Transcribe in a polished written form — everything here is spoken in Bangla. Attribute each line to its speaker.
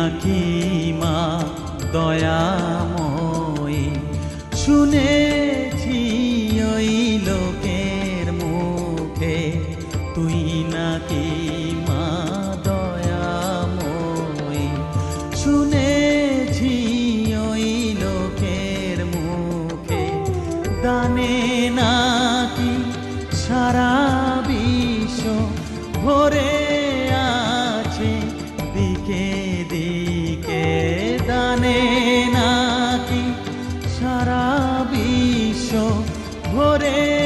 Speaker 1: নাকি মা দয়াময়ী, শুনেছি ওই লোকের মুখে তুই নাকি মা দয়াময়ী, শুনেছি ওই লোকের মুখে দানে নাকি সারা বিশ্ব ভরে আছে দিকে দিকে, দানে নাকি সারা বিশ্ব ভরে